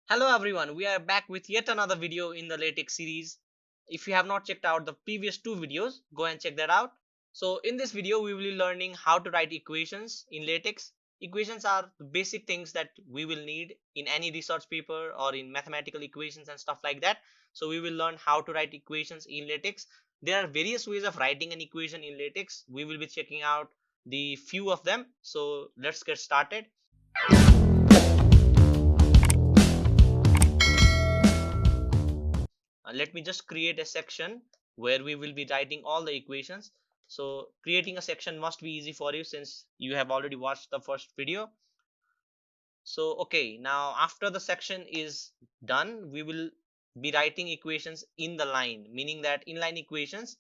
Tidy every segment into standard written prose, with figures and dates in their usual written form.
Hello everyone, we are back with yet another video in the LaTeX series. If you have not checked out the previous two videos, go and check that out. So in this video, we will be learning how to write equations in LaTeX. Equations are the basic things that we will need in any research paper or in mathematical equations and stuff like that. So we will learn how to write equations in LaTeX. There are various ways of writing an equation in LaTeX. We will be checking out the few of them. So let's get started. Let me just create a section where we will be writing all the equations. So creating a section must be easy for you since you have already watched the first video. So okay, now after the section is done, we will be writing equations in the line, meaning that inline equations.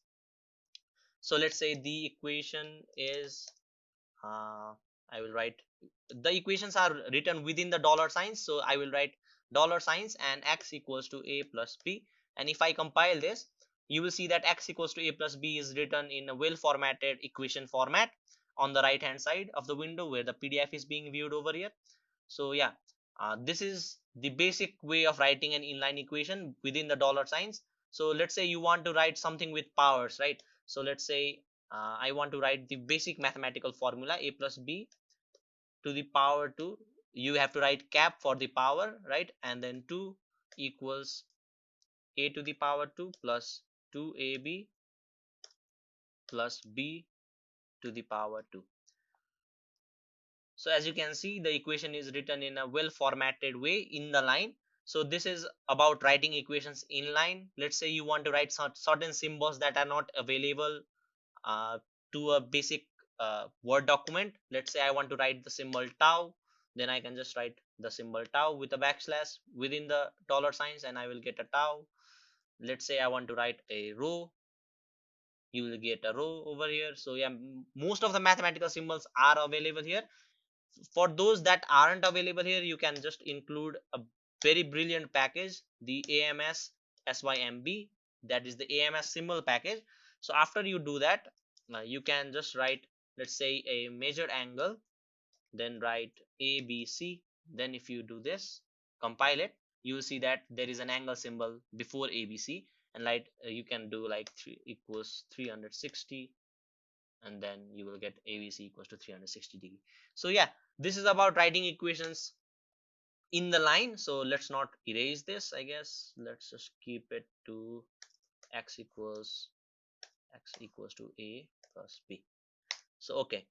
So let's say the equation is I will write the equations are written within the dollar signs, so I will write dollar signs and x equals to a plus b. And if I compile this, you will see that x equals to a plus b is written in a well formatted equation format on the right hand side of the window where the PDF is being viewed over here. So yeah, this is the basic way of writing an inline equation within the dollar signs. So let's say you want to write something with powers, right? So let's say I want to write the basic mathematical formula a plus b to the power 2. You have to write cap for the power, right? And then 2 equals a to the power 2 plus 2ab plus b to the power 2. So as you can see, the equation is written in a well formatted way in the line. So this is about writing equations in line. Let's say you want to write certain symbols that are not available uh, to a basic Word document. Let's say I want to write the symbol tau, then I can just write the symbol tau with a backslash within the dollar signs and I will get a tau. Let's say I want to write a row, you will get a row over here. So yeah, most of the mathematical symbols are available here. For those that aren't available here, you can just include a very brilliant package, the AMS SYMB, that is the AMS symbol package. So after you do that, you can just write, let's say, a measured angle, then write ABC. Then if you do this, compile it, you will see that there is an angle symbol before ABC, and like you can do like 3 equals 360, and then you will get ABC equals to 360 degree. So yeah, this is about writing equations in the line. So let's not erase this, I guess. Let's just keep it to x equals to a plus b. So okay,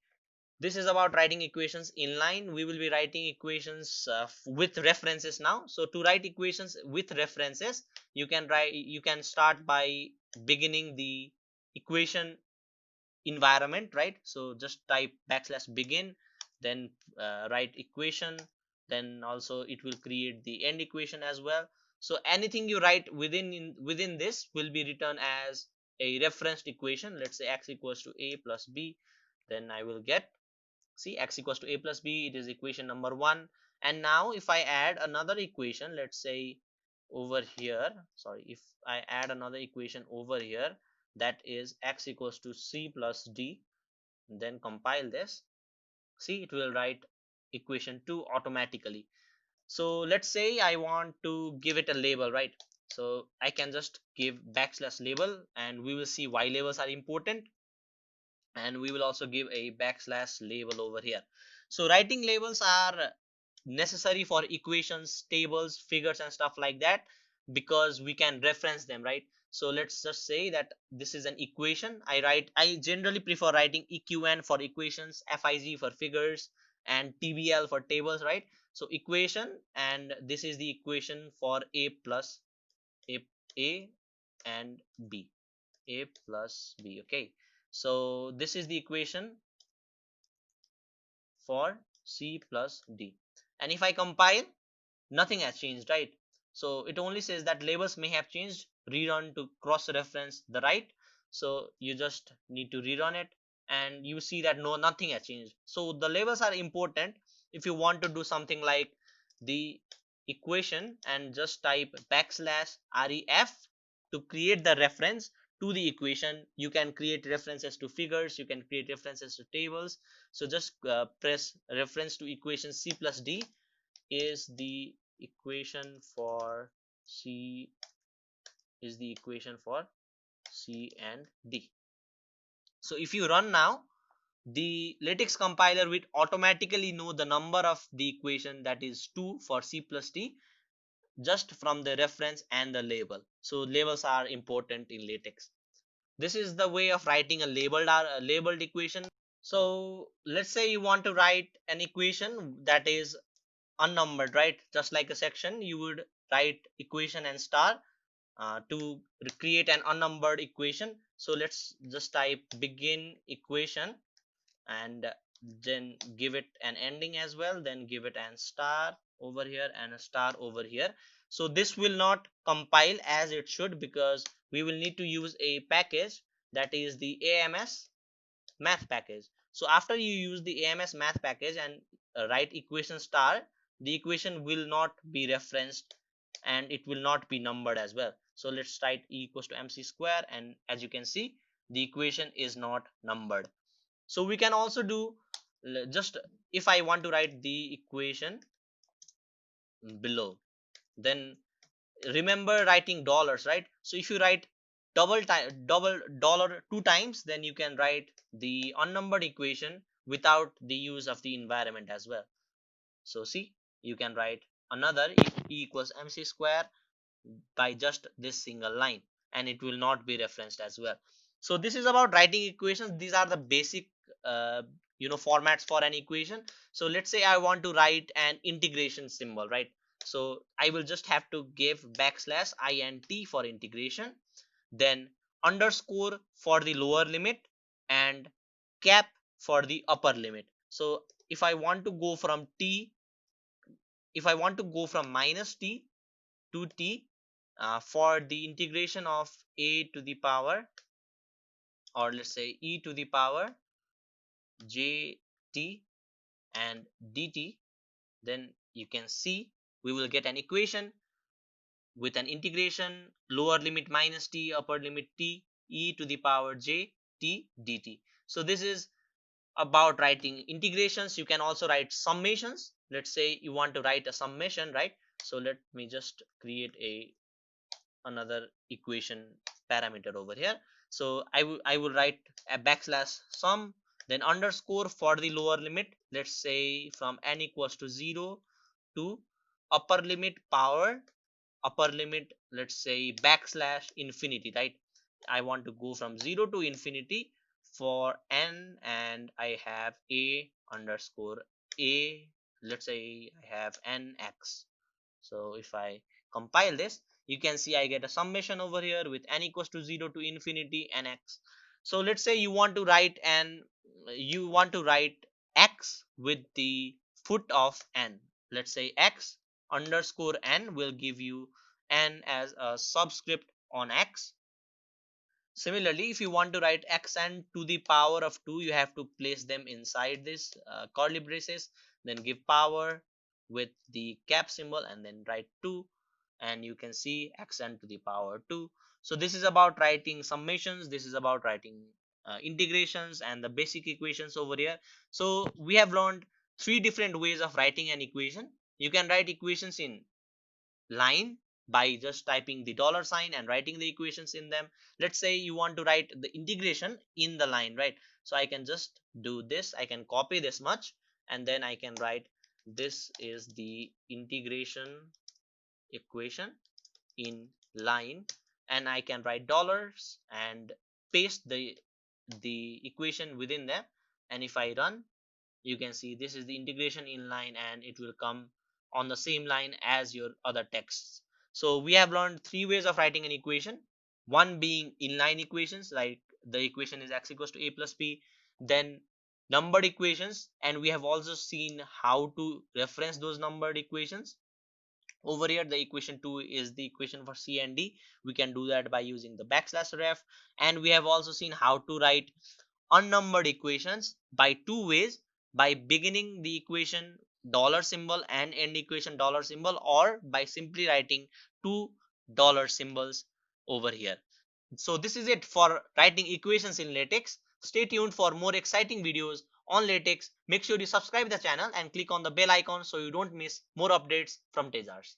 this is about writing equations in line. We will be writing equations with references now. So to write equations with references, you can start by beginning the equation environment, right? So just type backslash begin, then write equation, then also it will create the end equation as well. So anything you write within this will be written as a referenced equation. Let's say x equals to a plus b, then I will get, see, x equals to a plus b, it is equation number 1. And now if I add another equation, let's say over here, sorry, if I add another equation over here, that is x equals to c plus d, then compile this, see, it will write equation 2 automatically. So let's say I want to give it a label, right? So I can just give backslash label, and we will see why labels are important, and we will also give a backslash label over here. So writing labels are necessary for equations, tables, figures and stuff like that, because we can reference them, right? So let's just say that this is an equation. I generally prefer writing eqn for equations, fig for figures, and tbl for tables, right? So equation, and this is the equation for a plus a a and b, a plus b. Okay, so this is the equation for c plus d, and if I compile, nothing has changed, right? So it only says that labels may have changed, rerun to cross reference the right. So you just need to rerun it, and you see that no, nothing has changed. So the labels are important. If you want to do something like the equation and just type backslash ref to create the reference to the equation, you can create references to figures, you can create references to tables. So just press reference to equation c plus d is the equation for C is the equation for C and D. So if you run now, the LaTeX compiler will automatically know the number of the equation, that is 2 for C plus D, just from the reference and the label. So labels are important in LaTeX. This is the way of writing a labeled equation. So let's say you want to write an equation that is unnumbered, right? Just like a section, you would write equation and star to create an unnumbered equation. So let's just type begin equation and then give it an ending as well, then give it an star over here and a star over here. So this will not compile as it should, because we will need to use a package, that is the AMS math package. So after you use the AMS math package and write equation star, the equation will not be referenced and it will not be numbered as well. So let's write E equals to MC square, and as you can see, the equation is not numbered. So we can also do, just if I want to write the equation below, then remember writing dollars, right? So if you write double dollar 2 times, then you can write the unnumbered equation without the use of the environment as well. So see, you can write another E equals MC square by just this single line, and it will not be referenced as well. So this is about writing equations. These are the basic uh, formats for an equation. So let's say I want to write an integration symbol, right? So I will just have to give backslash int for integration, then underscore for the lower limit, and cap for the upper limit. So if I want to go from minus t to t, for the integration of a to the power, or let's say e to the power jt and dt, then you can see we will get an equation with an integration lower limit minus t, upper limit t, e to the power j t dt. So this is about writing integrations. You can also write summations. Let's say you want to write a summation, right? So let me just create another equation parameter over here. So I will write a backslash sum, then underscore for the lower limit, let's say from n equals to 0 to upper limit power, upper limit, let's say backslash infinity, right? I want to go from 0 to infinity for n, and I have a underscore a, let's say I have nx. So if I compile this, you can see I get a summation over here with n equals to 0 to infinity nx. So let's say you want to write x with the foot of n. Let's say x underscore n will give you n as a subscript on x. Similarly, if you want to write xn to the power of 2, you have to place them inside this curly braces, then give power with the cap symbol and then write 2, and you can see xn to the power 2. So this is about writing summations, this is about writing integrations and the basic equations over here. So we have learned 3 different ways of writing an equation. You can write equations in line by just typing the dollar sign and writing the equations in them. Let's say you want to write the integration in the line, right? So I can just do this, I can copy this much, and then I can write this is the integration equation in line, and I can write dollars and paste the equation within them. And if I run, you can see this is the integration inline, and it will come on the same line as your other texts. So we have learned 3 ways of writing an equation, one being inline equations, like the equation is x equals to a plus b, then numbered equations, and we have also seen how to reference those numbered equations. Over here the equation 2 is the equation for C and D. We can do that by using the backslash ref, and we have also seen how to write unnumbered equations by 2 ways: by beginning the equation dollar symbol and end equation dollar symbol, or by simply writing 2 dollar symbols over here. So this is it for writing equations in LaTeX. Stay tuned for more exciting videos on latex. Make sure you subscribe the channel and click on the bell icon so you don't miss more updates from Tezars.